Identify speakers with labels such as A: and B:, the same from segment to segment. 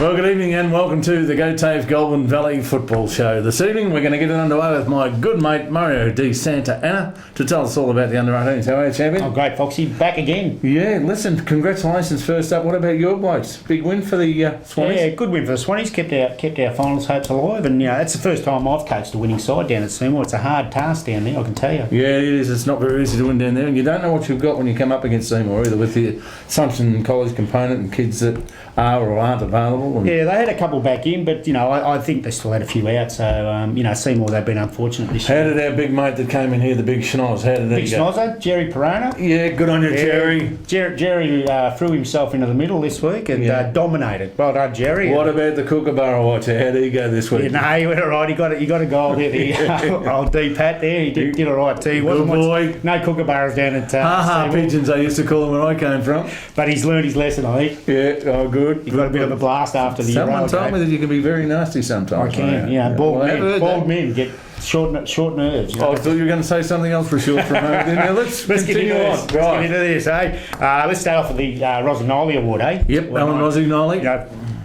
A: Well, good evening and welcome to the Go Tave Goulburn Valley Football Show. This evening we're going to get it underway with my good mate Mario Di Santa Anna to tell us all about the under-18s. How are you, champion?
B: Oh, great, Foxy. Back again.
A: Yeah, listen, congratulations first up. What about your blokes? Big win for the Swans?
B: Yeah, good win for the Swannies. Kept our finals hopes alive, and that's the first time I've coached a winning side down at Seymour. It's a hard task down there, I can tell you.
A: Yeah, it is. It's not very easy to win down there, and you don't know what you've got when you come up against Seymour either, with the Assumption College component and kids that are or aren't available.
B: Yeah, they had a couple back in, but I think they still had a few out. So Seymour, they've been unfortunate this year.
A: How did our big mate that came in here, the big schnoz, how did he go?
B: Big schnozzer, Jerry Perona.
A: Yeah, good on you, Jerry.
B: Jerry threw himself into the middle this week and dominated. Well done, Jerry.
A: What about the Kookaburra watcher? How did he go this week?
B: Yeah, no, he went all right. He got a goal there. The old D Pat there. He did all right too.
A: Good boy.
B: No Kookaburras down at
A: Ha pigeons, I used to call them where I came from.
B: But he's learned his lesson, I think.
A: Yeah, oh good.
B: He got a bit of a blast after the
A: Someone told me that you can be very nasty sometimes.
B: I can, bald men get short nerves.
A: I thought you were going to say something else for short for a moment. Now let's continue on.
B: Let's get into this, eh? Let's start off with the Rossignoli Award, eh?
A: Yep, Alan Rossignoli.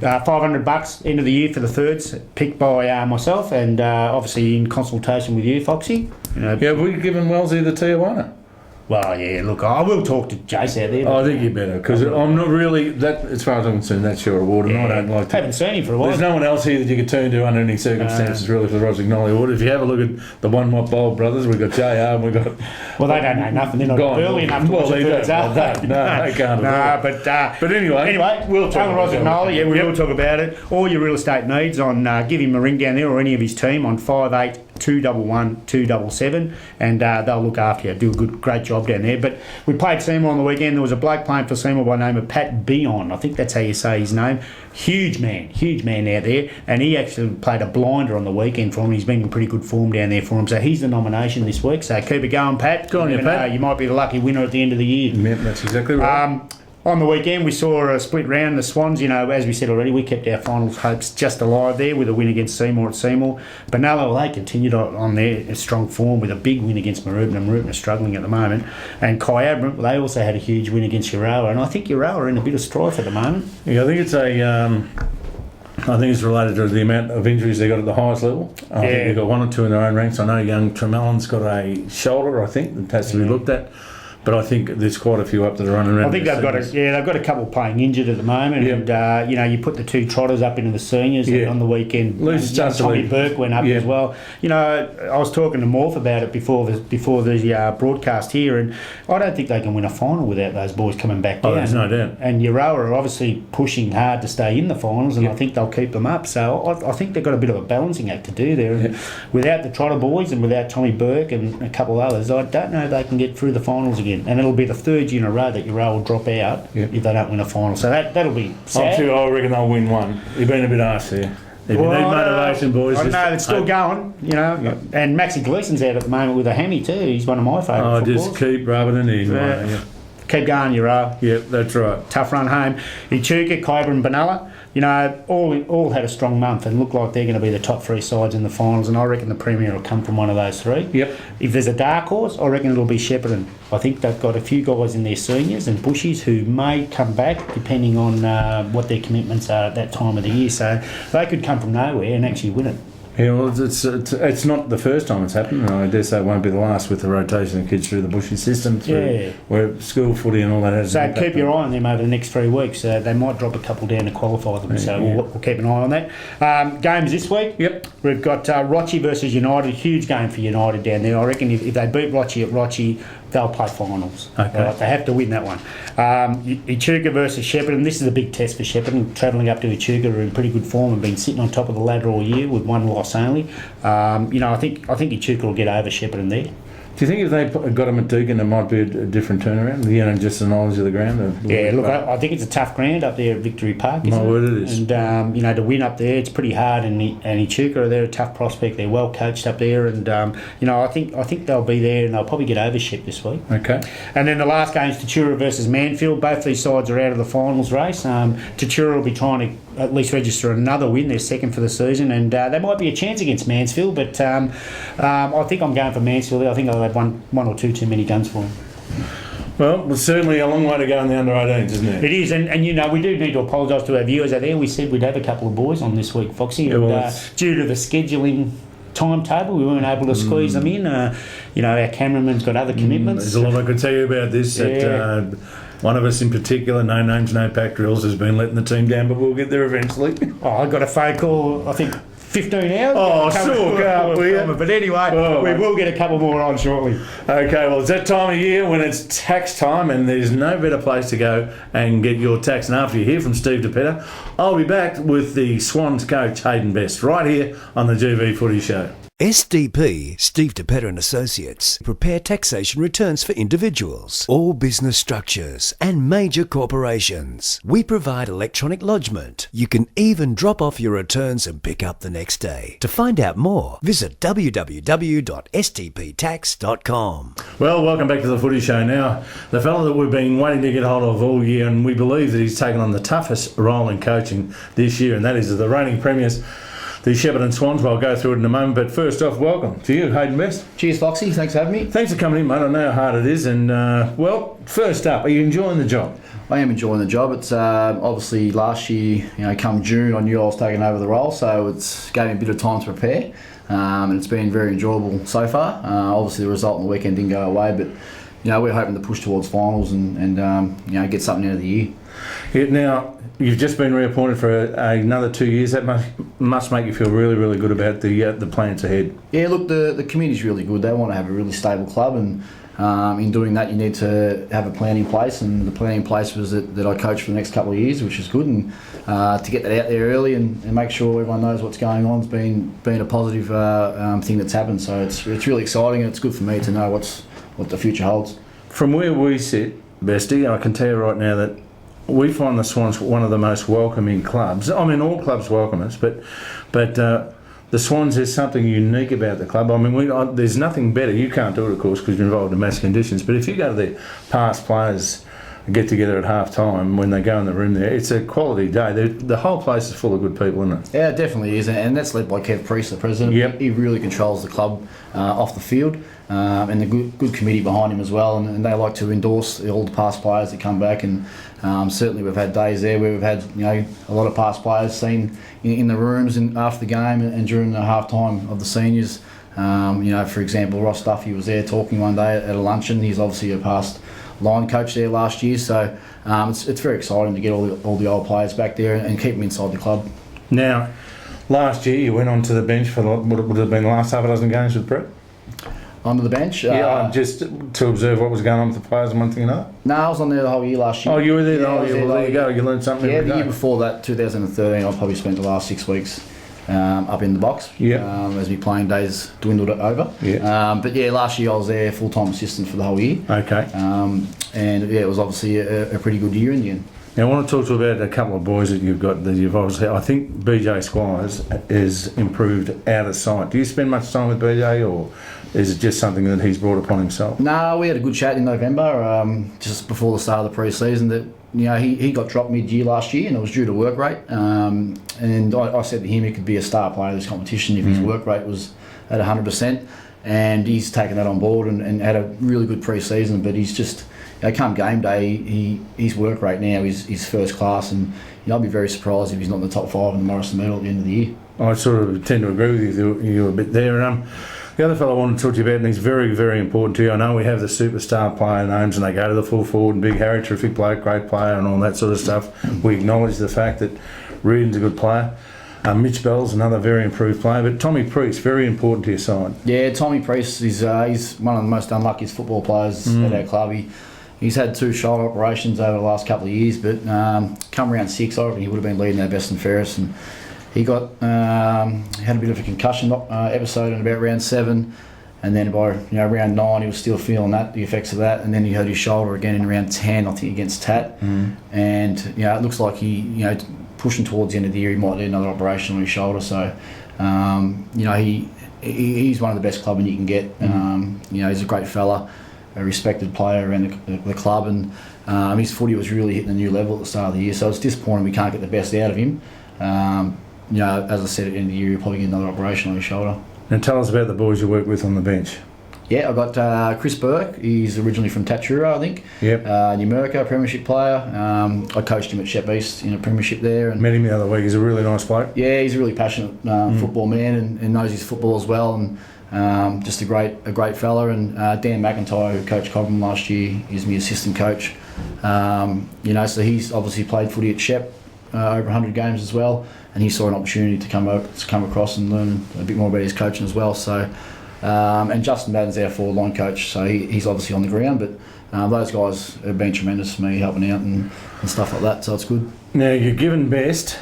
B: $500 end of the year for the thirds, picked by myself and obviously in consultation with you, Foxy.
A: Yeah, we've given Wellesley the Tijuana.
B: Well, yeah, look, I will talk to Jace out there.
A: I think you better, because I'm not really, that, as far as I'm concerned, that's your award, and I don't like to.
B: Haven't seen him for a while.
A: There's no one else here that you could turn to under any circumstances, really, for the Rossignoli Award. If you have a look at the One Mop Bowl brothers, we've got JR and we've got.
B: Well, they don't know nothing. They're not early enough to watch the thirds, are they?
A: No, they can't.
B: But
A: anyway,
B: we'll talk about Rossignoli. Yeah, we will talk about it. All your real estate needs on give him a ring down there or any of his team on 58 211 277, and they'll look after you. Do a great job down there. But we played Seymour on the weekend. There was a bloke playing for Seymour by the name of Pat Beon. I think that's how you say his name. Huge man out there, and he actually played a blinder on the weekend for him. He's been in pretty good form down there for him, so he's the nomination this week. So keep it going, Pat.
A: Go on, you, Pat.
B: You might be the lucky winner at the end of the year.
A: Yeah, that's exactly right.
B: On the weekend, we saw a split round. The Swans, as we said already, we kept our finals hopes just alive there with a win against Seymour at Seymour. Benalla, they continued on their strong form with a big win against Maroubra, and Maroubra are struggling at the moment. And Kyabra, they also had a huge win against Urawa, and I think Urawa are in a bit of strife at the moment.
A: Yeah, I think it's related to the amount of injuries they got at the highest level. I think they've got one or two in their own ranks. I know young Tremellan's got a shoulder, I think, that has to be looked at. But I think there's quite a few up that are running around.
B: I think they've got a couple playing injured at the moment, and you put the two trotters up into the seniors on the weekend. Tommy Burke went up as well. I was talking to Morph about it before the broadcast here, and I don't think they can win a final without those boys coming back down.
A: Oh, there's no doubt.
B: And Urawa are obviously pushing hard to stay in the finals, and I think they'll keep them up. So I think they've got a bit of a balancing act to do there. And without the trotter boys and without Tommy Burke and a couple of others, I don't know if they can get through the finals again. And it'll be the third year in a row that Urawa will drop out if they don't win a final. So that'll be sad.
A: I reckon they'll win one. You've been a bit harsh there. If you need motivation, boys.
B: I know, it's still going, And Maxi Gleason's out at the moment with a hammy too. He's one of my favourite footballers.
A: Just keep rubbing it in.
B: Keep going, Urawa.
A: Yep, that's right.
B: Tough run home. Echuca, Kyber and Benalla, all had a strong month and look like they're going to be the top three sides in the finals, and I reckon the Premier will come from one of those three.
A: Yep.
B: If there's a dark horse, I reckon it'll be Shepparton. I think they've got a few guys in their seniors and bushies who may come back depending on what their commitments are at that time of the year. So they could come from nowhere and actually win it.
A: Yeah, well, it's not the first time it's happened, and I dare say it won't be the last with the rotation of kids through the Bushy system, where school footy and all that has.
B: So keep your eye on them over the next 3 weeks. They might drop a couple down to qualify them, we'll keep an eye on that. Games this week.
A: Yep.
B: We've got Rochi versus United. Huge game for United down there. I reckon if they beat Rochi at Rochi, they'll play finals.
A: Okay.
B: They have to win that one. Echuca versus Shepparton. This is a big test for Shepparton. Travelling up to Echuca are in pretty good form and been sitting on top of the ladder all year with one loss only. I think Echuca will get over Shepparton there.
A: Do you think if they got him at Deakin, it might be a different turnaround? Just the knowledge of the ground?
B: I think it's a tough ground up there at Victory Park.
A: My word, it is.
B: And, to win up there, it's pretty hard. And Echuca, they're a tough prospect. They're well coached up there. And, I think they'll be there and they'll probably get over Shep this week.
A: Okay.
B: And then the last game is Tatura versus Manfield. Both these sides are out of the finals race. Tatura will be trying to at least register another win. They're second for the season. And they might be a chance against Mansfield. But I think I'm going for Mansfield. I think I'll have one or two too many guns for them.
A: Well, it's certainly a long way to go in the under-18s, isn't it?
B: It is, and you know, we do need to apologise to our viewers out there. We said we'd have a couple of boys on this week, Foxy,
A: Yeah,
B: and
A: well,
B: due to the scheduling timetable, we weren't able to squeeze them in. You know, our cameraman's got other commitments.
A: There's a lot I could tell you about this.
B: Yeah.
A: That, one of us in particular, no names, no pack drills, has been letting the team down, but we'll get there eventually.
B: I got a phone call, I think, 15 hours.
A: Oh, sure, can't we?
B: But anyway, we will get a couple more on shortly.
A: Okay, well, it's that time of year when it's tax time, and there's no better place to go and get your tax. And after you hear from Steve DePetta, I'll be back with the Swans coach Hayden Best right here on the GV Footy Show.
C: SDP, Steve DePetta and Associates, prepare taxation returns for individuals, all business structures and major corporations. We provide electronic lodgement. You can even drop off your returns and pick up the next day. To find out more, visit www.stptax.com.
A: Well, welcome back to the Footy Show. Now, the fellow that we've been waiting to get hold of all year, and we believe that he's taken on the toughest role in coaching this year, and that is the reigning premiers, the Shepparton Swans. Well, I'll go through it in a moment, but first off, welcome to you, Hayden Best.
D: Cheers, Foxy. Thanks for having me.
A: Thanks for coming in, mate. I know how hard it is, and well, first up, are you enjoying the job?
D: I am enjoying the job. It's obviously last year, come June, I knew I was taking over the role, so it's gave me a bit of time to prepare, and it's been very enjoyable so far. Obviously, the result on the weekend didn't go away, but we're hoping to push towards finals and get something out of the year.
A: Yeah, now, you've just been reappointed for another 2 years. That must make you feel really, really good about the plans ahead.
D: Yeah, look, the committee's really good. They want to have a really stable club, and in doing that, you need to have a plan in place. And the plan in place was that I coach for the next couple of years, which is good. And to get that out there early and make sure everyone knows what's going on has been a positive thing that's happened. So it's really exciting, and it's good for me to know what the future holds.
A: From where we sit, Bestie, I can tell you right now that we find the Swans one of the most welcoming clubs. I mean, all clubs welcome us, but the Swans, there's something unique about the club. I mean, there's nothing better. You can't do it, of course, because you're involved in mass conditions. But if you go to the past players get together at half time when they go in the room there, it's a quality day. The whole place is full of good people, isn't it?
D: Yeah, it definitely is, and that's led by Kev Priest, the president.
A: Yep.
D: He really controls the club off the field, and the good committee behind him as well, and they like to endorse all the past players that come back. And certainly we've had days there where we've had a lot of past players seen in the rooms and after the game and during the half time of the seniors. For example, Ross Duffy was there talking one day at a luncheon. He's obviously a past line coach there last year, so it's very exciting to get all the old players back there and keep them inside the club.
A: Now, last year you went onto the bench for what would have been the last half a dozen games with Brett.
D: Under the bench?
A: Just to observe what was going on with the players and one thing and another?
D: No, I was on there the whole year last year.
A: Oh, you were there the whole year? Well, there you go, you learned something every
D: the
A: day.
D: year before that, 2013, I probably spent the last 6 weeks up in the box as my playing days dwindled over. But last year I was there full-time assistant for the whole year.
A: Okay.
D: It was obviously a pretty good year in the end.
A: Now, I want to talk to you about a couple of boys that you've got that you've obviously. I think BJ Squires is improved out of sight. Do you spend much time with BJ, or is it just something that he's brought upon himself?
D: No, we had a good chat in November, just before the start of the pre-season. That he got dropped mid-year last year, and it was due to work rate. And I said to him he could be a star player of this competition if his work rate was at 100%. And he's taken that on board and had a really good pre-season. But he's just. Come game day, his work rate now is first class, and I'll be very surprised if he's not in the top 5 in the Morrison medal at the end of the year. I
A: sort of tend to agree with you a bit there. The other fellow I want to talk to you about, and he's very, very important to you. I know we have the superstar player names, and they go to the full forward, and Big Harry, terrific player, great player, and all that sort of stuff. We acknowledge the fact that Reardon's a good player. Mitch Bell's another very improved player, but Tommy Priest, very important to your side.
D: Yeah, Tommy Priest is he's one of the most unluckiest football players at our club. He's had 2 shoulder operations over the last couple of years, but come round 6, I reckon he would have been leading our best and fairest. And he got had a bit of a concussion episode in about round 7, and then by round 9 he was still feeling the effects of that. And then he hurt his shoulder again in round 10, I think, against Tat. And it looks like he pushing towards the end of the year he might need another operation on his shoulder. So he's one of the best clubmen you can get. He's a great fella, a respected player around the club, and his footy was really hitting a new level at the start of the year, so it's disappointing we can't get the best out of him. As I said, at the end of the year he'll probably get another operation on his shoulder.
A: Now tell us about the boys you work with on the bench.
D: Yeah, I got Chris Burke. He's originally from Tatura, I think.
A: Yep.
D: Numurkah, premiership player. I coached him at Shep East in a premiership there. And
A: Met him the other week. He's a really nice bloke.
D: yeah, he's a really passionate football man and knows his football as well. And just a great fella. And Dan McIntyre, who coached Cobham last year, is my assistant coach. So he's obviously played footy at Shep over 100 games as well. And he saw an opportunity to come across and learn a bit more about his coaching as well. So, and Justin Madden's our forward line coach, so he's obviously on the ground. But those guys have been tremendous for me, helping out and stuff like that. So it's good.
A: Now, your given best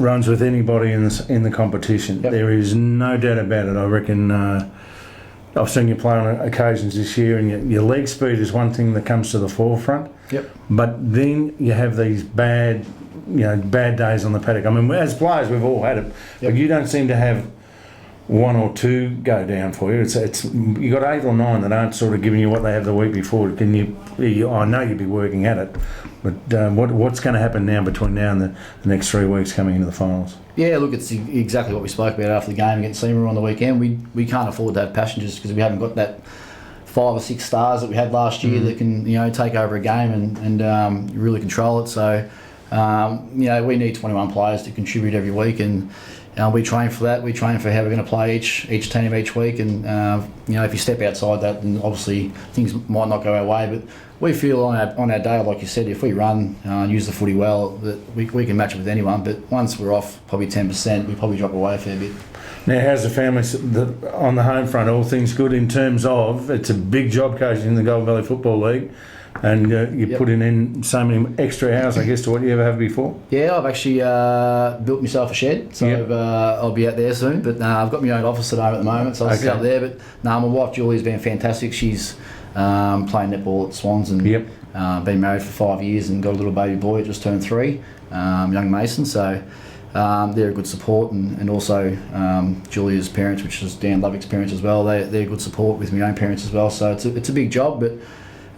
A: runs with anybody in the competition.
D: Yep.
A: There is no doubt about it. I reckon I've seen you play on occasions this year, and your leg speed is one thing that comes to the forefront.
D: Yep.
A: But then you have these bad days on the paddock. I mean, as players, we've all had it, but you don't seem to have one or two go down for you. It's you got 8 or 9 that aren't sort of giving you what they have the week before. Can you? I know you'd be working at it, but what's going to happen now between now and the next 3 weeks coming into the finals?
D: Yeah, look, it's exactly what we spoke about after the game against Seymour on the weekend. We can't afford to have passengers because we haven't got that 5 or 6 stars that we had last year that can take over a game and really control it. So we need 21 players to contribute every week, and we train for that. We train for how we're going to play each team each week, and if you step outside that, then obviously things might not go our way. But we feel on our day, like you said, if we run use the footy well, that we can match it with anyone. But once we're off probably 10%, we probably drop away a fair bit.
A: Now, how's the family on the home front? All things good in terms of it's a big job coaching in the Golden Valley Football League, and you're putting in so many extra hours, I guess, to what you ever have before.
D: Yeah, I've actually built myself a shed, so I'll be out there soon. But I've got my own office at home at the moment, so I'll sit up there. But my wife Julie's been fantastic. She's playing netball at Swans and been married for 5 years and got a little baby boy that just turned 3, young Mason. So they're a good support, and also Julia's parents, which is Dan Lovick's parents as well. They're good support with my own parents as well. So it's a big job, but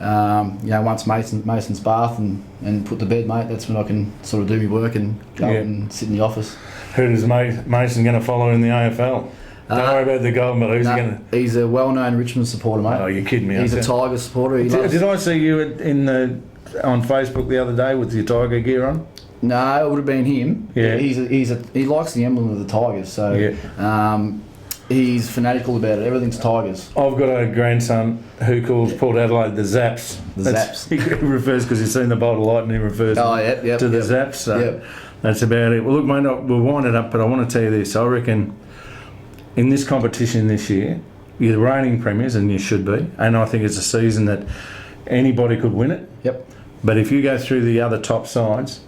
D: once Mason's bath and put to bed, mate, that's when I can sort of do my work and go up and sit in the office.
A: Who is Mason going to follow in the AFL? Don't worry about the Golden Valley. Who's he going to?
D: He's a well-known Richmond supporter, mate.
A: Oh, you're kidding me!
D: He's a Tigers supporter.
A: Did I see you on Facebook the other day with your Tiger gear on?
D: No, it would have been him.
A: Yeah.
D: He likes the emblem of the Tigers, so he's fanatical about it. Everything's Tigers.
A: I've got a grandson who calls Port Adelaide the Zaps. He refers, because he's seen the bolt of light, and he refers to the Zaps. So that's about it. Well, look, mate, we'll wind it up, but I want to tell you this. I reckon in this competition this year, you're the reigning premiers, and you should be. And I think it's a season that anybody could win it.
D: Yep.
A: But if you go through the other top sides,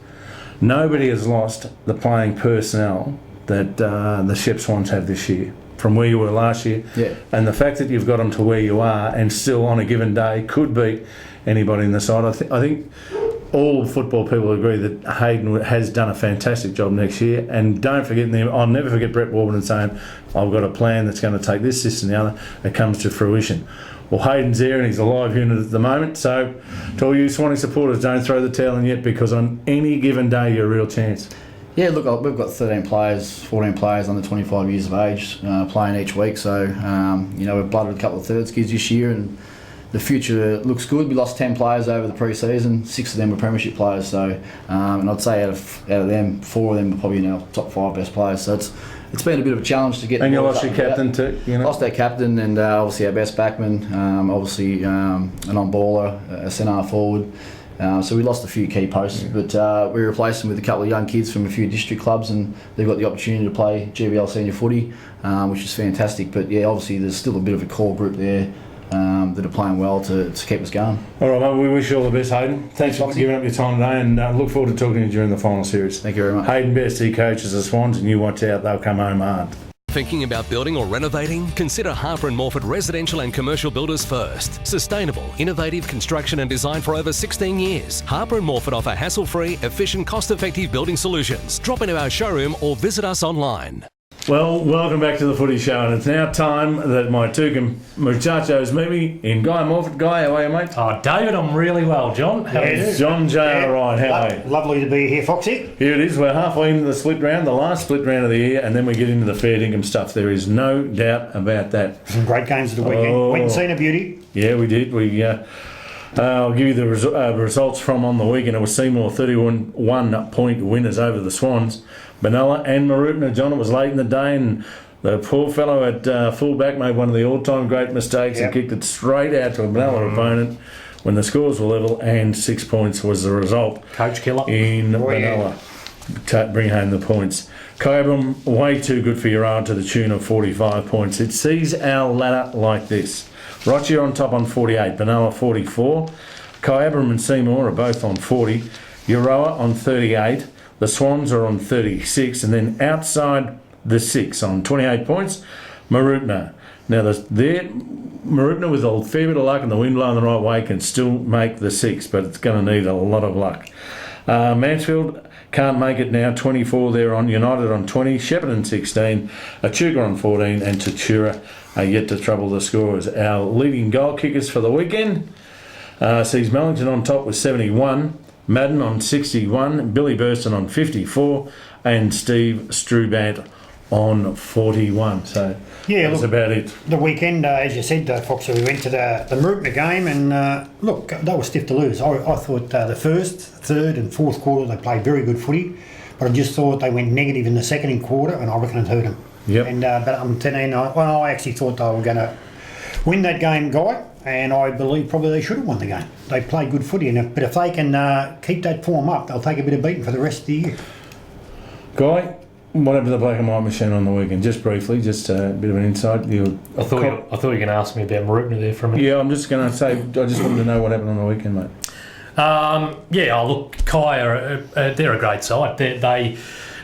A: nobody has lost the playing personnel that the Shep Swans have this year from where you were last year.
D: Yeah.
A: And the fact that you've got them to where you are and still on a given day could beat anybody in the side. I think all football people agree that Hayden has done a fantastic job next year. And don't forget, I'll never forget Brett Warburton saying, I've got a plan that's going to take this and the other. It comes to fruition. Well, Hayden's there and he's a live unit at the moment. So to all you Swanee supporters, don't throw the towel in yet, because on any given day you're a real chance. Yeah,
D: look, we've got 13 players, 14 players under 25 years of age playing each week. So, we've blooded a couple of thirds kids this year, and the future looks good. We lost 10 players over the pre-season. 6 of them were premiership players. So, and I'd say out of them, 4 of them are probably in our top 5 best players. So it's been a bit of a challenge to get.
A: And you lost your captain too.
D: Lost our captain, and obviously our best backman. Obviously an on-baller, a centre forward. So we lost a few key posts, but we replaced them with a couple of young kids from a few district clubs, and they've got the opportunity to play GBL senior footy, which is fantastic. But yeah, obviously there's still a bit of a core group there that are playing well to keep us going. All
A: right, mate, we wish you all the best, Hayden. Thanks for giving up your time today, and look forward to talking to you during the final series.
D: Thank you very much.
A: Hayden Best, he coaches the Swans, and you watch out, they'll come home hard.
E: Thinking about building or renovating? Consider Harper & Morford Residential and Commercial Builders first. Sustainable, innovative construction and design for over 16 years. Harper & Morford offer hassle-free, efficient, cost-effective building solutions. Drop into our showroom or visit us online.
A: Well, welcome back to the Footy Show, and it's now time that my two muchachos meet me in Guy Morford. Guy, how are you, mate?
F: Oh, David, I'm really well. John, how are you?
A: John J. Ryan, how are you?
B: Lovely to be here, Foxy.
A: Here it is. We're halfway into the split round, the last split round of the year, and then we get into the fair dinkum stuff. There is no doubt about that.
B: Some great games of the weekend.
A: Oh.
B: Went and seen a beauty.
A: Yeah, we did. I'll give you the results from on the weekend. It was Seymour 31-point winners over the Swans. Benalla and Marupna. John, it was late in the day, and the poor fellow at fullback made one of the all-time great mistakes and kicked it straight out to a Benalla opponent when the scores were level, and 6 points was the result.
F: Coach killer.
A: In Benalla to bring home the points. Coburn, way too good for Urawa to the tune of 45 points. It sees our ladder like this. Rochester on top on 48, Benalla 44. Kyabram and Seymour are both on 40. Urawa on 38. The Swans are on 36. And then outside the 6 on 28 points, Marupna. Now, Marupna with a fair bit of luck and the wind blowing the right way can still make the 6, but it's going to need a lot of luck. Mansfield can't make it now, 24 there on United on 20, Shepparton 16, Echuca on 14, and Tatura are yet to trouble the scores. Our leading goal kickers for the weekend sees Mellington on top with 71, Madden on 61, Billy Burston on 54, and Steve Strubant on 41. So that's about it.
B: The weekend, as you said, Foxy, we went to the Marupna game, and look, they were stiff to lose. I thought the first, third and fourth quarter they played very good footy, but I just thought they went negative in the second quarter, and I reckon it hurt them.
A: Yep.
B: And but I actually thought they were going to win that game, Guy, and I believe probably they should have won the game. They played good footy, but if they can keep that form up, they'll take a bit of beating for the rest of the year.
A: Guy, what happened to the black and white machine on the weekend? Just briefly, just a bit of an insight.
F: I thought you were going to ask me about Marupna there for a minute.
A: Yeah, I'm just going to say, I just wanted to know what happened on the weekend, mate.
F: Look, Kai they're a great side.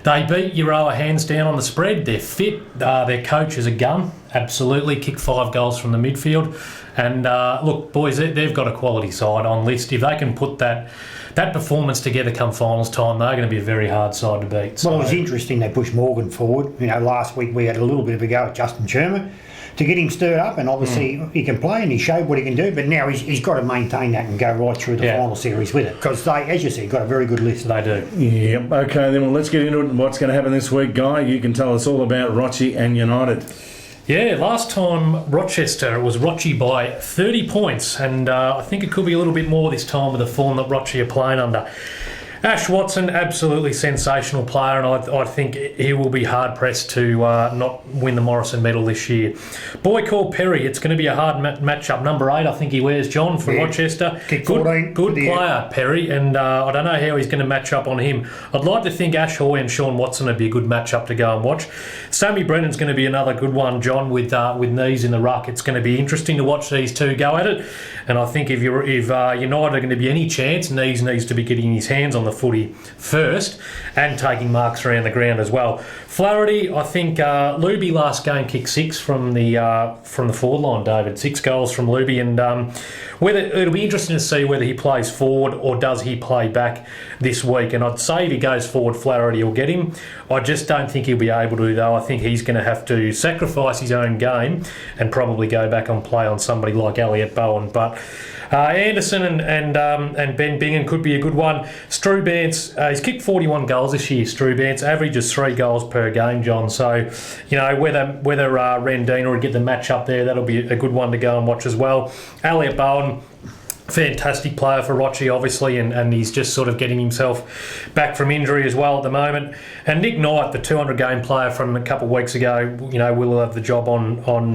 F: They beat Urawa hands down on the spread. They're fit. Their coach is a gun. Absolutely. Kicked 5 goals from the midfield. And look, boys, they've got a quality side on list. If they can put that performance together come finals time, they're going to be a very hard side to beat. So,
B: well, it was interesting they pushed Morgan forward. Last week we had a little bit of a go at Justin Shermer to get him stirred up, and obviously he can play and he showed what he can do, but now he's got to maintain that and go right through the final series with it, because they, as you said, got a very good list.
F: They do.
A: Yeah, okay, then well, let's get into it and what's going to happen this week. Guy, you can tell us all about Rochi and United.
F: Yeah, last time Rochester, it was Rochi by 30 points, and I think it could be a little bit more this time with the form that Rochi are playing under. Ash Watson, absolutely sensational player, and I think he will be hard-pressed to not win the Morrison medal this year. Boy called Perry, it's going to be a hard match-up. Number 8, I think he wears, John, for Rochester. Good player, Perry, and I don't know how he's going to match up on him. I'd like to think Ash Hoy and Sean Watson would be a good match-up to go and watch. Sammy Brennan's going to be another good one, John, with knees in the ruck. It's going to be interesting to watch these two go at it, and I think if United are going to be any chance, Knees needs to be getting his hands on the footy first and taking marks around the ground as well. Flaherty, I think Luby last game kicked 6 from the forward line, David. 6 goals from Luby, and whether it'll be interesting to see whether he plays forward or does he play back this week. And I'd say if he goes forward, Flaherty will get him. I just don't think he'll be able to, though. I think he's going to have to sacrifice his own game and probably go back and play on somebody like Elliot Bowen. But Anderson and Ben Bingham could be a good one. Strubance, he's kicked 41 goals this year. Strubance averages 3 goals per game, John. So, whether Randina would get the match up there, that'll be a good one to go and watch as well. Elliot Bowen, fantastic player for Rochi, obviously, and he's just sort of getting himself back from injury as well at the moment. And Nick Knight, the 200-game player from a couple of weeks ago, will have the job on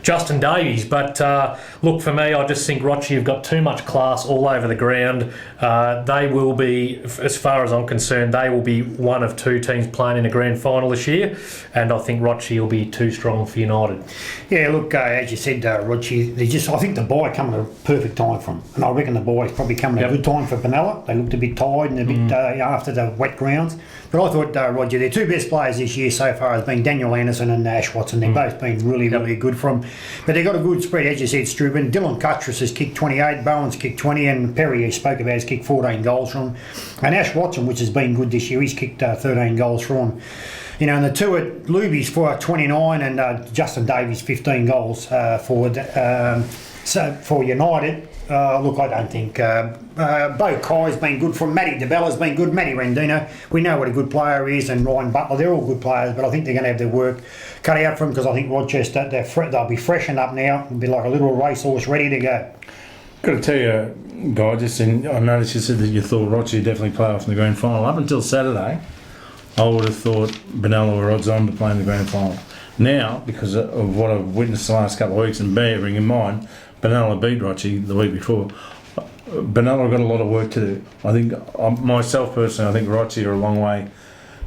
F: Justin Davies. But look, for me, I just think Rochi have got too much class all over the ground. They will be, as far as I'm concerned, they will be one of 2 teams playing in a grand final this year, and I think Rochi will be too strong for United.
B: Yeah, look, as you said, Rochi, I think the bye come at a perfect time
G: from. And I reckon the boys probably coming at a good time for Benalla. They looked a bit tired and a bit after the wet grounds. But I thought, Roger, their two best players this year so far has been Daniel Anderson and Ash Watson. They've both been really, really good from. But they've got a good spread, as you said, Struben. Dylan Cuttress has kicked 28, Bowen's kicked 20, and Perry, you spoke about, has kicked 14 goals from. And Ash Watson, which has been good this year, he's kicked 13 goals from. You know, and the two at Luby's for 29 and Justin Davies 15 goals for United. Look, I don't think Bo Kai's been good from. Matty DeBella's been good. Matty Rendino, we know what a good player he is, and Ryan Butler, they're all good players, but I think they're going to have their work cut out for them because I think Rochester, they'll be freshened up now and be like a little racehorse ready to go.
A: Got to tell you, Guy, I noticed you said that you thought Rochester definitely play off in the grand final. Up until Saturday, I would have thought Benalla were odds on to play in the grand final. Now, because of what I've witnessed the last couple of weeks, and bearing in mind, Benalla beat Rochester the week before, Benalla have got a lot of work to do. I think, myself personally, I think Rochester are a long way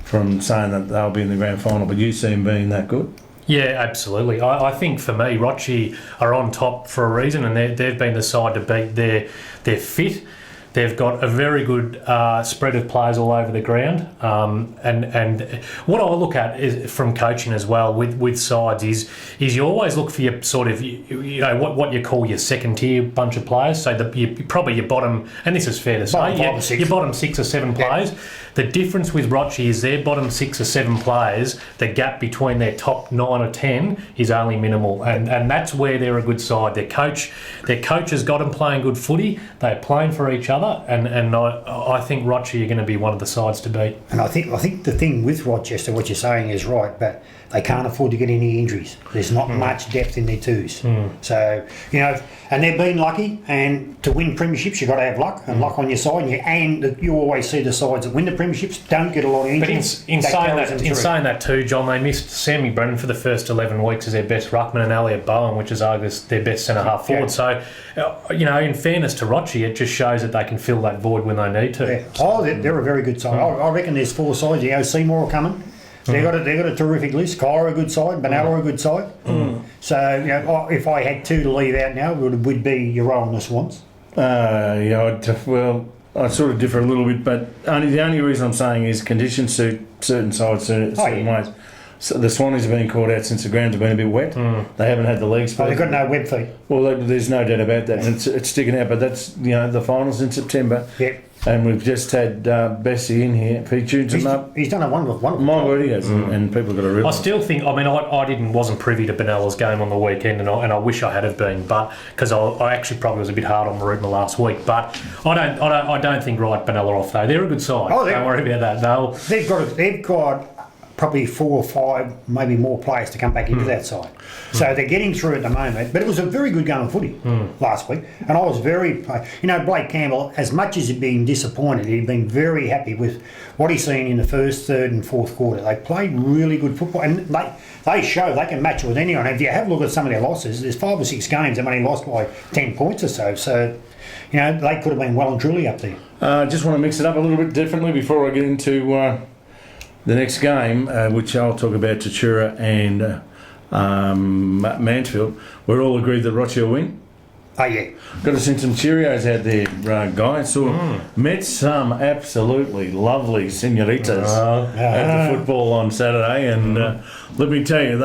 A: from saying that they'll be in the grand final, but you see them being that good?
F: Yeah, absolutely. I think for me, Rochester are on top for a reason, and they've been the side to beat. They're fit. They've got a very good spread of players all over the ground, and what I look at is from coaching as well with sides is you always look for your sort of what you call your second tier bunch of players. So probably your bottom, and this is fair to say, your bottom 6 or 7 players. The difference with Rochester is their bottom 6 or 7 players, the gap between their top 9 or 10 is only minimal, and that's where they're a good side. Their coach has got them playing good footy. They're playing for each other, and I think Rochester are going to be one of the sides to beat.
G: And I think the thing with Rochester, what you're saying is right, but they can't afford to get any injuries. There's not much depth in their twos. So, and they've been lucky, and to win premierships, you've got to have luck, and luck on your side, and you always see the sides that win the premierships don't get a lot of injuries.
F: But in saying that too, John, they missed Sammy Brennan for the first 11 weeks as their best ruckman, and Elliot Bowen, which is arguably their best centre-half forward. So, in fairness to Rochester, it just shows that they can fill that void when they need to.
G: Yeah. Oh, they're a very good side. I reckon there's 4 sides. Seymour are coming. They got a terrific list. Kyra a good side, Benalla a good side. So if I had 2 to leave out now, it would be your own the Swans.
A: I sort of differ a little bit, but the only reason I'm saying is conditions suit certain sides certain ways. So the Swannies have been caught out since the grounds have been a bit wet. They haven't had the legs.
G: They've got no web feet.
A: Well, there's no doubt about that, and it's sticking out. But that's the finals in September.
G: Yep.
A: And we've just had Bessie in here. If he tunes him up,
G: he's done a wonderful
A: my word, he has, and people got to realise.
F: I still think. I mean, I wasn't privy to Benella's game on the weekend, and I wish I had have been, but because I actually probably was a bit hard on Marutma last week. But I don't think Benalla off though. They're a good side.
G: Oh,
F: don't worry about that.
G: They've got probably 4 or 5, maybe more players to come back into that side. So they're getting through at the moment. But it was a very good game of footy last week. And I was very... Blake Campbell, as much as he'd been disappointed, he'd been very happy with what he's seen in the first, third and fourth quarter. They played really good football. And they show they can match with anyone. If you have a look at some of their losses, there's 5 or 6 games they've only lost by 10 points or so. So, they could have been well and truly up there.
A: I just want to mix it up a little bit differently before I get into... the next game, which I'll talk about, Tatura and Mansfield, we're all agreed that Rochester will win.
G: Oh, yeah.
A: Got to send some Cheerios out there, guys. Met some absolutely lovely senoritas at the football on Saturday, and let me tell you,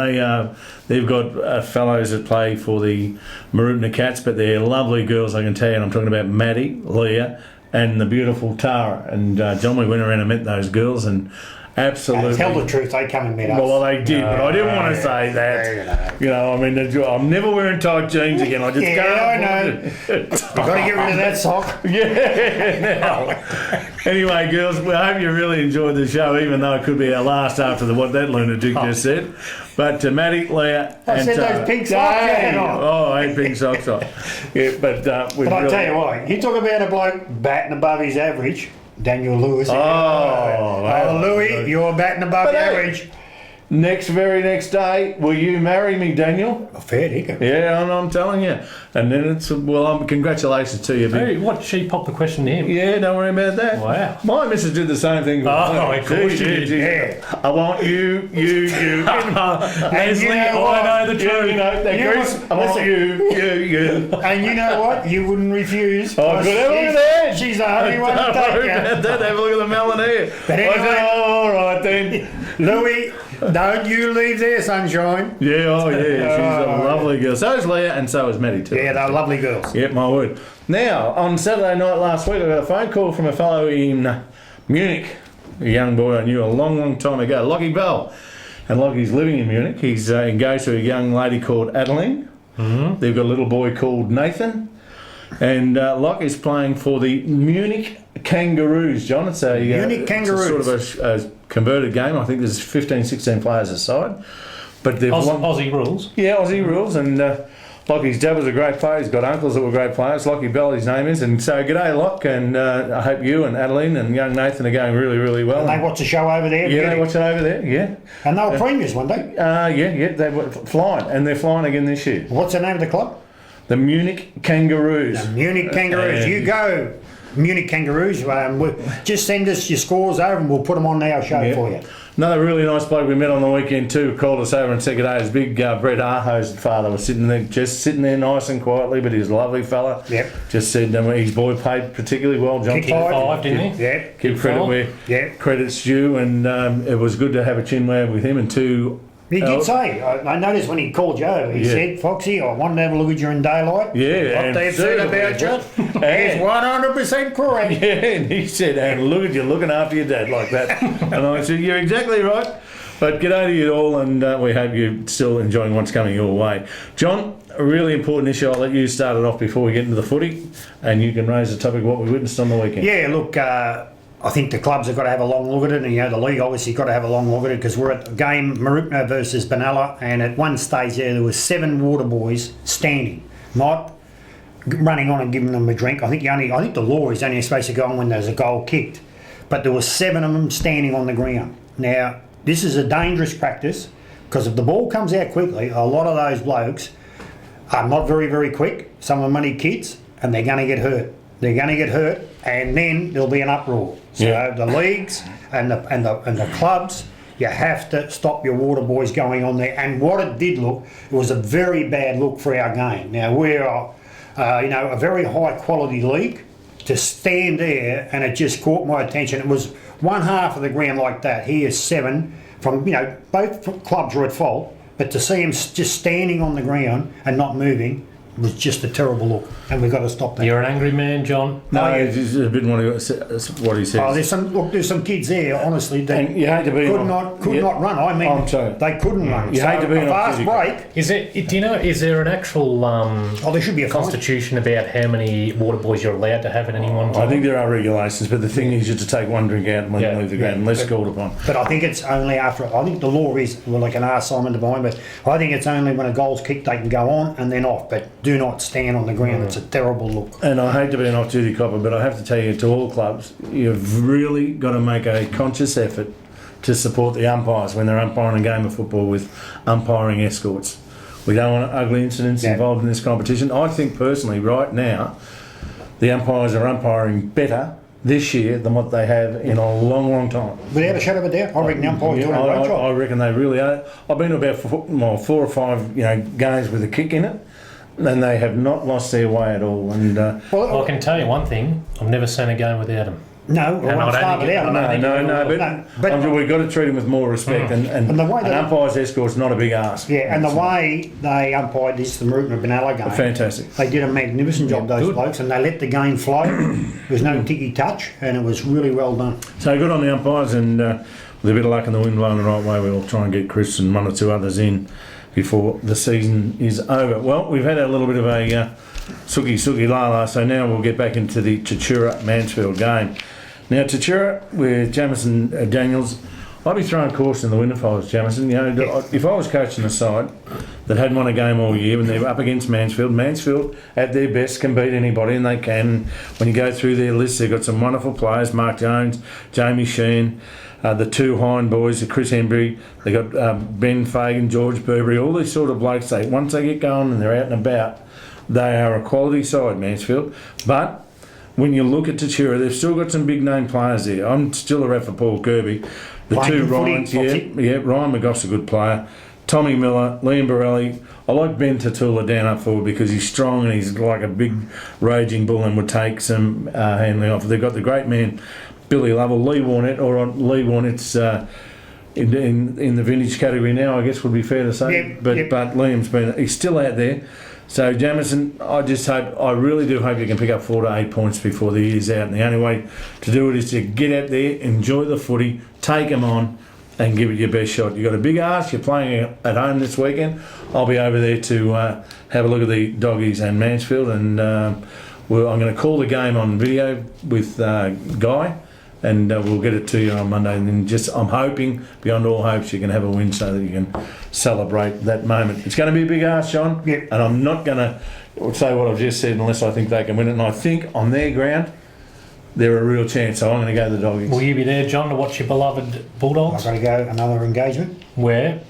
A: they've got fellows that play for the Marutna Cats, but they're lovely girls, I can tell you, and I'm talking about Maddie, Leah, and the beautiful Tara. And John, we went around and met those girls, and absolutely.
G: Tell the truth, they come and met us.
A: Well, they did, but I didn't want to say that. I'm never wearing tight jeans again. I just can't.
G: I know. You've got to get rid of that sock.
A: Anyway, girls, I hope you really enjoyed the show, even though it could be our last after what that lunatic just said. But Maddie, Leah,
G: I said those pink socks you had on.
A: Oh, I had pink socks on. Yeah, but
G: I tell you what, you talk about a bloke batting above his average. Daniel Lewis.
A: Oh,
G: Louis, you're batting above average.
A: very next day, will you marry me, Daniel?
G: A fair dinkum.
A: Yeah, I'm telling you. And then it's, congratulations to you.
F: Hey, what, she popped the question to him?
A: Yeah, don't worry about that.
F: Wow.
A: My missus did the same thing.
F: Of course she did.
A: Yeah. I want you.
F: Leslie, I know the truth.
A: I want you.
G: And you know what? You wouldn't refuse.
A: Oh, good. Have a look at that.
G: She's the only one to take you.
A: Have a look at the melon here.
G: But anyway,
A: all right then.
G: Louis, don't you leave there, sunshine.
A: Yeah, she's a lovely girl. So is Leah, and so is Maddie too.
G: Yeah, they're lovely girls.
A: Yep, my word. Now, on Saturday night last week, I got a phone call from a fellow in Munich, a young boy I knew a long, long time ago, Lockie Bell. And Lockie's living in Munich. He's engaged to a young lady called Adeline. Mm-hmm. They've got a little boy called Nathan. And Lockie's playing for the Munich Kangaroos, John. It's a
G: Munich Kangaroos.
A: It's sort of a converted game. I think there's 15, 16 players aside. But they've
F: Aussie rules.
A: Yeah, Aussie rules. And Lockie's dad was a great player. He's got uncles that were great players. Lockie Bell, his name is. And so, g'day, Lock. And I hope you and Adeline and young Nathan are going really, really well.
G: And they watch the show over there.
A: Yeah, they watch it over there, yeah.
G: And they were premiers one day.
A: Yeah, they were flying. And they're flying again this year.
G: What's the name of the club?
A: The Munich Kangaroos.
G: The Munich Kangaroos. You go, Munich Kangaroos. Just send us your scores over and we'll put them on our show for you.
A: Another really nice bloke we met on the weekend too called us over and said good day. His big Brett Arho's father was sitting there nice and quietly, but he's a lovely fella.
G: Yep.
A: Just said his boy played particularly well. John
G: Kicked five,
F: didn't he?
G: Yep.
A: Give credit where credit's due, and it was good to have a chinwag with him and two.
G: He did say, I noticed when he called you over, he said, Foxy, I wanted to have a look at you in daylight.
A: Yeah.
G: What they've said about you is 100% correct.
A: Yeah, and he said, and look at you looking after your dad like that. And I said, you're exactly right. But g'day to you all, and we hope you're still enjoying what's coming your way. John, a really important issue. I'll let you start it off before we get into the footy, and you can raise the topic of what we witnessed on the weekend.
G: Yeah, look, I think the clubs have got to have a long look at it, and the league obviously got to have a long look at it because we're at the game Marupno versus Benalla, and at one stage there was 7 water boys standing, not running on and giving them a drink. I think the law is only supposed to go on when there's a goal kicked, but there were 7 of them standing on the ground. Now this is a dangerous practice because if the ball comes out quickly, a lot of those blokes are not very, very quick. Some of them only kids, and they're going to get hurt. And then there'll be an uproar. So the leagues and the clubs, you have to stop your water boys going on there. And what it did look, it was a very bad look for our game. Now we're a very high quality league. To stand there, and it just caught my attention. It was one half of the ground like that. Here's 7 from both clubs were at fault, but to see him just standing on the ground and not moving was just a terrible look, and we've got to stop that.
F: You're an angry man, John.
A: No, I didn't want to what he says.
G: Oh, there's some kids there, honestly, that
A: and you hate to be
G: could not run. I mean, they couldn't run.
A: You hate to be
G: a fast break.
F: Is there an actual
G: there should be a
F: constitution about how many water boys you're allowed to have at any one time?
A: I think there are regulations, but the thing is you have to take one drink out when you leave the ground, unless called upon.
G: But I think it's only after. I think the law is I can ask Simon Devine, but I think it's only when a goal's kicked they can go on and then off, but do not stand on the ground. It's a terrible look.
A: And I hate to be an off-duty copper, but I have to tell you, to all clubs, you've really got to make a conscious effort to support the umpires when they're umpiring a game of football with umpiring escorts. We don't want ugly incidents involved in this competition. I think personally, right now, the umpires are umpiring better this year than what they have in a long, long time.
G: Without a shadow of a doubt, I reckon the umpires doing a great job.
A: I reckon they really are. I've been to about 4 or 5 games with a kick in it, and they have not lost their way at all. And
F: well, I can tell you one thing: I've never seen a game without them.
G: No,
F: but
A: we've got to treat them with more respect. And the way an umpire's escort's not a big ask.
G: Yeah, and the way they umpired this, the Marupno Benalla game,
A: fantastic.
G: They did a magnificent job, those blokes, and they let the game flow. There was no ticky touch, and it was really well done.
A: So good on the umpires, and with a bit of luck and the wind blowing the right way, we'll try and get Chris and 1 or 2 others in before the season is over. Well, we've had a little bit of a suki lala, so now we'll get back into the Tatura Mansfield game. Now, Tatura with Jamison Daniels, I'd be throwing caution in the wind if I was Jamison. You know, if I was coaching a side that hadn't won a game all year and they're up against Mansfield at their best can beat anybody, and they can. When you go through their list, they've got some wonderful players: Mark Jones, Jamie Sheen, the two Hine boys, Chris Embry. They got Ben Fagan, George Burberry, all these sort of blokes. Once they get going and they're out and about, they are a quality side, Mansfield. But when you look at Tachira, they've still got some big name players there. I'm still a ref for Paul Kirby. The
G: Playing
A: two
G: good footy,
A: Ryans, Ryan McGough's a good player. Tommy Miller, Liam Borelli. I like Ben Tatula down up forward because he's strong and he's like a big raging bull and would take some handling off. They've got the great man Billy Lovell, Lee Warnett's in the vintage category now, I guess would be fair to say. But Liam's he's still out there. So Jamison, I really do hope you can pick up 4 to 8 points before the year's out. And the only way to do it is to get out there, enjoy the footy, take them on, and give it your best shot. You've got a big ask. You're playing at home this weekend. I'll be over there to have a look at the Doggies and Mansfield, and I'm going to call the game on video with Guy. And we'll get it to you on Monday. And then I'm hoping, beyond all hopes, you can have a win so that you can celebrate that moment. It's going to be a big ask, John.
G: Yep.
A: And I'm not going to say what I've just said unless I think they can win it. And I think on their ground, they're a real chance. So I'm going to go the Doggies.
F: Will you be there, John, to watch your beloved Bulldogs?
G: I've got to go another engagement.
F: Where?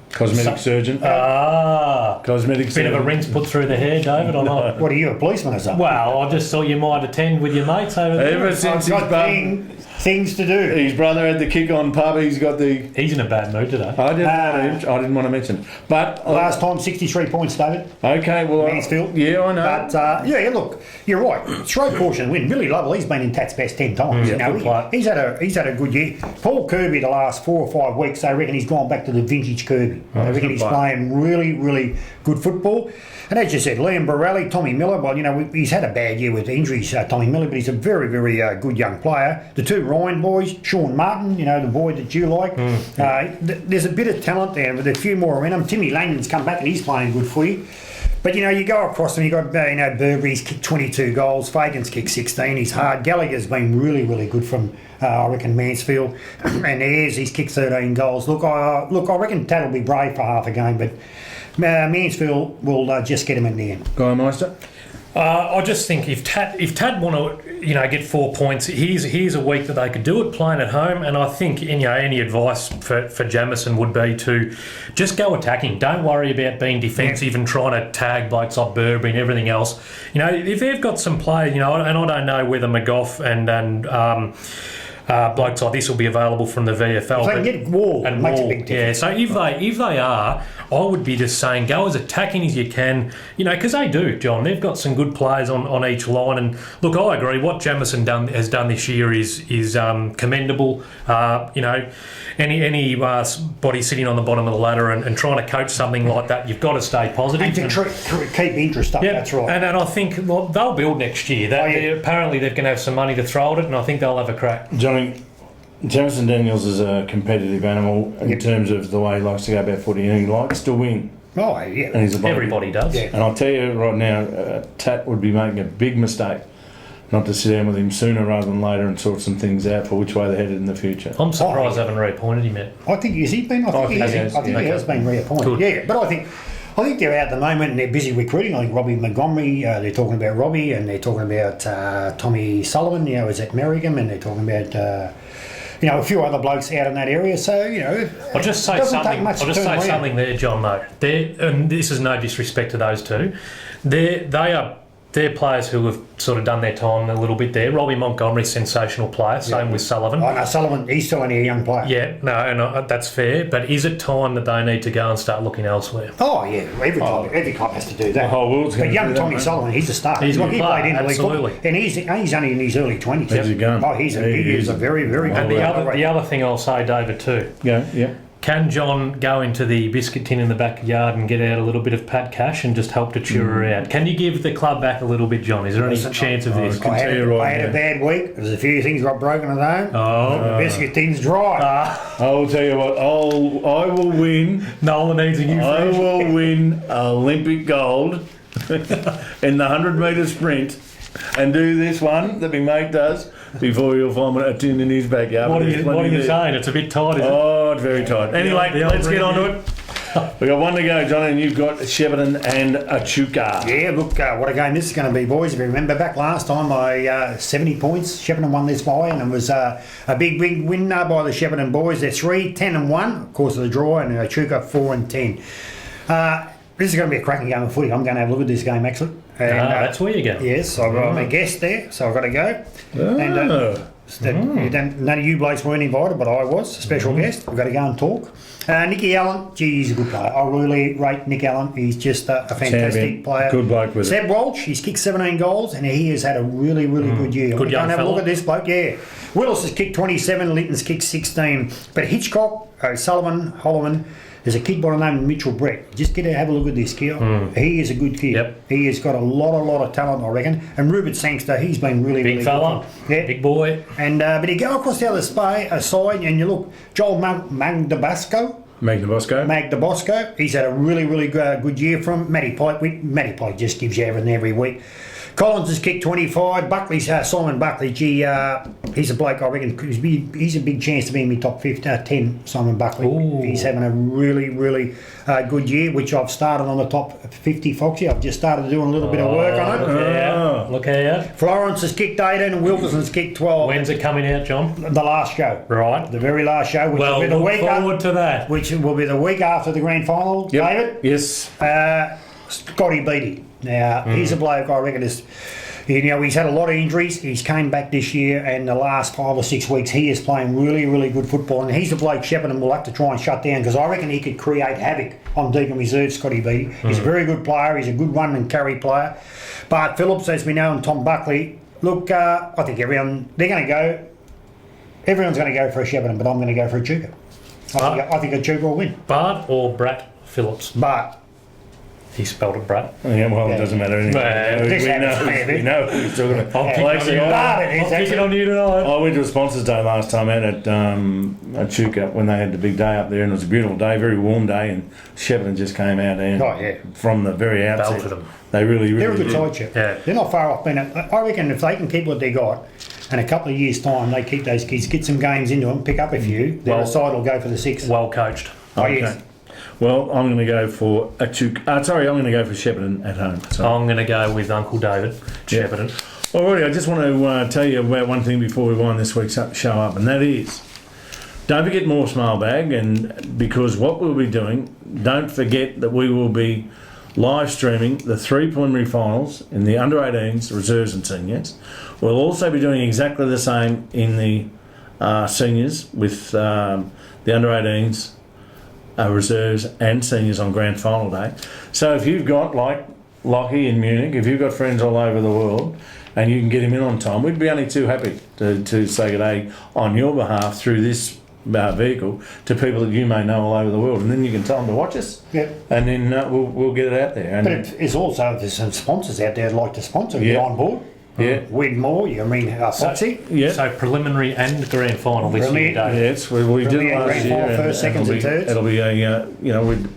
A: Cosmetic surgeon. Cosmetic
F: Bit
A: surgeon.
F: of a rinse put through the hair, David, or not?
G: What are you, a policeman or something?
F: Well, I just thought you might attend with your mates over there.
A: Ever since
G: I've got things to do.
A: his brother had the kick on pub, he's got the...
F: He's in a bad mood today.
A: I didn't want to mention it. But...
G: Last time, 63 points, David.
A: Okay, well...
G: Mansfield.
A: Yeah, I know.
G: But, look, you're right. Throw caution win. Billy Lovell, he's been in Tat's best 10 times.
F: good player.
G: He's had a good year. Paul Kirby, the last 4 or 5 weeks, they reckon he's gone back to the vintage Kirby. They reckon he's playing really, really good football. And as you said, Liam Borelli, Tommy Miller, well, he's had a bad year with injuries, Tommy Miller, but he's a very, very good young player. The two Ryan boys, Sean Martin, the boy that you like. There's a bit of talent there with a few more around him. Timmy Langdon's come back and he's playing good footy. But, you go across them, you've got, Burberry's kicked 22 goals, Fagan's kicked 16, he's hard. Gallagher's been really, really good from, I reckon, Mansfield. And Ayres, he's kicked 13 goals. Look, I reckon Tad will be brave for half a game, but Mansfield will just get him in the end.
A: Guy Meister?
F: I just think if Tad want to get 4 points, here's a week that they could do it playing at home, and I think any advice for Jamison would be to just go attacking. Don't worry about being defensive and trying to tag blokes like Burberry and everything else. If they've got some players, and I don't know whether McGough and blokes like this will be available from the VFL.
G: If they can get Wall, it makes a big difference.
F: So if they are, I would be just saying go as attacking as you can, because they do, John. They've got some good players on each line, and look, I agree. What Jamison has done this year is commendable. Anybody sitting on the bottom of the ladder and trying to coach something like that, you've got to stay positive
G: and to keep interest up.
F: Yeah,
G: that's right.
F: And I think they'll build next year. Apparently they're going to have some money to throw at it, and I think they'll have a crack.
A: Johnny, Jamison Daniels is a competitive animal in terms of the way he likes to go about footy, and he likes to win.
G: Oh, yeah.
A: And he's
F: Everybody does.
A: Yeah. And I'll tell you right now, Tat would be making a big mistake not to sit down with him sooner rather than later and sort some things out for which way they're headed in the future.
F: I'm surprised they haven't reappointed him yet.
G: I think he been. I think he has been reappointed.
F: Good.
G: Yeah, but I think they're out at the moment and they're busy recruiting. I think Robbie Montgomery, they're talking about Robbie, and they're talking about Tommy Sullivan, is at Merrigan, and they're talking about a few other blokes out in that area. So
F: I'll just say something there, John. Though, and this is no disrespect to those two, they're players who have sort of done their time a little bit there. Robbie Montgomery's sensational player, same with Sullivan.
G: Oh, no, Sullivan, he's still only a young player.
F: Yeah, no, that's fair. But is it time that they need to go and start looking elsewhere?
G: Oh, yeah, every club has to do that.
A: The whole world's going
G: to do that. But young Tommy
A: mate.
G: Sullivan, he's a star.
F: He's a good
G: he
F: player,
G: played in the league
F: absolutely.
G: football, and he's only in his early 20s.
A: How's he going?
G: Oh, he is a very, very good
F: And
G: player.
F: the other thing I'll say, David, too.
A: Yeah.
F: Can John go into the biscuit tin in the backyard and get out a little bit of Pat Cash and just help to cheer her out? Can you give the club back a little bit, John? Is there any chance of this?
G: I had a bad week. There's a few things got broken at home. The biscuit tin's dry.
A: I'll tell you what, I will win.
F: Nola needs a new
A: I
F: fridge.
A: will win Olympic gold in the 100-metre sprint and do this one that my mate does before you'll find a tin in his backyard.
F: What are you saying? It's a bit tight, isn't it?
A: Oh, it's very tight. Anyway,
F: The old
A: let's get on to
F: ring.
A: it. We've got one to go, John, and you've got Shepparton and Echuca.
G: Yeah, look, what a game this is going to be, boys. If you remember back last time, I 70 points. Shepparton won this by, and it was a big win by the Shepparton boys. They're 3-10-1, of course, of the draw, and Echuca 4-10. This is going to be a cracking game of footy. I'm going to have a look at this game, actually. And,
F: That's where you go.
G: Yes, I'm a guest there, so I've got to go. And none of you blokes weren't invited, but I was a special guest. I've got to go and talk. Nicky Allen, gee, he's a good player. I really rate Nick Allen. He's just a fantastic
A: Champion.
G: player.
A: Good bloke with
G: Seb Walsh, he's kicked 17 goals, and he has had a really, really good year.
F: Good young
G: Go and have a
F: fella.
G: look at this bloke, yeah. Willis has kicked 27, Linton's kicked 16. But Hitchcock, O'Sullivan, Holloman, there's a kid by the name of Mitchell Brett. Just get to have a look at this kid. He is a good kid.
F: Yep.
G: He has got a lot of talent, I reckon. And Rupert Sangster, he's been really,
F: Big
G: really
F: fella,
G: good. Yeah.
F: big boy.
G: And but you go across the other side, and you look, Joel Magdabasco. Magdabosco. He's had a really, really good year from Matty Pike just gives you everything every week. Collins has kicked 25. Buckley's Simon Buckley. Gee, he's a bloke I reckon. He's a big chance to be in my top 10. Simon Buckley.
F: Ooh.
G: He's having a really, really good year, which I've started on the top 50. Foxy, I've just started doing a little bit of work on it.
F: Look out.
G: Florence has kicked 18 and Wilkerson's kicked 12.
F: When's it coming out, John?
G: The last show.
F: Right.
G: The very last show, which
F: Well,
G: will be the
F: look
G: week
F: forward to that.
G: which will be the week after the grand final, David.
A: Yes.
G: Scotty Beattie. Now, he's a bloke I reckon is, he's had a lot of injuries. He's came back this year, and the last 5 or 6 weeks he is playing really, really good football. And he's the bloke Shepparton will have to try and shut down, because I reckon he could create havoc on deep and reserve, Scotty Beattie. He's a very good player. He's a good run and carry player. Bart Phillips, as we know, and Tom Buckley. Look, I think everyone's going to go for a Shepparton, but I'm going to go for Echuca. I think Echuca will win.
F: Bart or Brat Phillips?
G: But
F: He spelled it Brat.
A: Yeah, well, it doesn't matter anyway.
G: This happens,
A: we know who's talking about.
F: I'm picking on you. I'm picking on you tonight.
A: I went to a sponsors day last time out at Echuca when they had the big day up there, and it was a beautiful day, very warm day, and Shepparton just came out and from the very outset.
F: Belted them.
A: They really
G: they're a good
A: did.
G: side, Chip.
F: Yeah.
G: They're not far off. I reckon if they can keep what they got, and a couple of years' time they keep those kids, get some games into them, pick up a few, then the side will go for the 6.
F: Well coached.
A: Okay.
G: Yes.
A: Well, I'm going to go for Echuca. I'm going to go for Shepparton at home. So.
F: I'm going to go with Uncle David, Shepparton.
A: Alrighty, I just want to tell you about one thing before we wind this week's show up, and that is, don't forget Morse Mailbag, and because what we'll be doing, don't forget that we will be live streaming the 3 preliminary finals in the under-18s, reserves and seniors. We'll also be doing exactly the same in the seniors with the under-18s, reserves and seniors on grand final day. So if you've got, like Lockie in Munich, if you've got friends all over the world and you can get him in on time, we'd be only too happy to say good day on your behalf through this vehicle to people that you may know all over the world, and then you can tell them to watch us.
G: Yep.
A: And then we'll get it out there. And
G: But it's also, if there's some sponsors out there that'd like to sponsor,
A: Yeah.
G: get on board.
A: yeah,
G: Win more, Foxy.
A: yeah.
F: So preliminary and grand final this year, David.
A: Yes, we did
G: Brilliant
A: it last
G: grand
A: year.
G: final,
A: and
G: first, seconds and thirds.
A: It'll be a,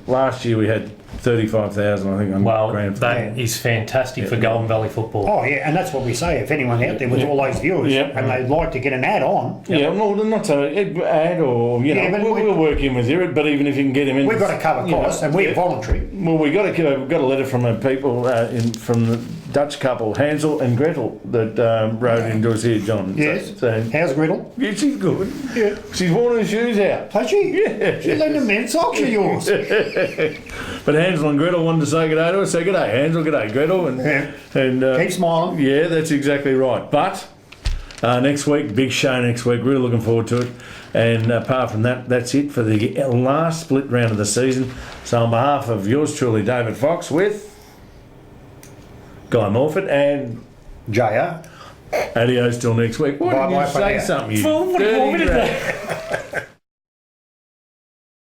A: last year we had 35,000, I think, on
F: Well,
A: grand final.
F: that is fantastic for Golden Valley football.
G: Oh yeah, and that's what we say. If anyone out there with all those viewers
A: Yep.
G: and they'd like to get an ad on,
A: Yeah, no, not to add or,
G: Yeah, but
A: we'll work in with you, but even if you can get him in.
G: we've got to cover costs, and we're voluntary.
A: Well, we've got a letter from from the Dutch couple, Hansel and Gretel, that wrote into us here, John.
G: Yes.
A: So,
G: How's Gretel?
A: yeah, she's good.
G: Yeah.
A: She's worn her shoes out.
G: Has she?
A: Yeah.
G: She's letting the men's socks of yours.
A: But Hansel and Gretel wanted to say good day to us. Say good day, Hansel, good day, Gretel. And
G: Keep smiling.
A: yeah, that's exactly right. But next week, big show next week. Really looking forward to it. And apart from that, that's it for the last split round of the season. So on behalf of yours truly, David Fox, with Guy Morford and
G: JR.
A: adios till next week. Why didn't
G: Bye-bye
A: you
G: for
A: say
G: now.
A: something? You
F: Well, what do you want me to
A: dirty
F: do?
A: rat?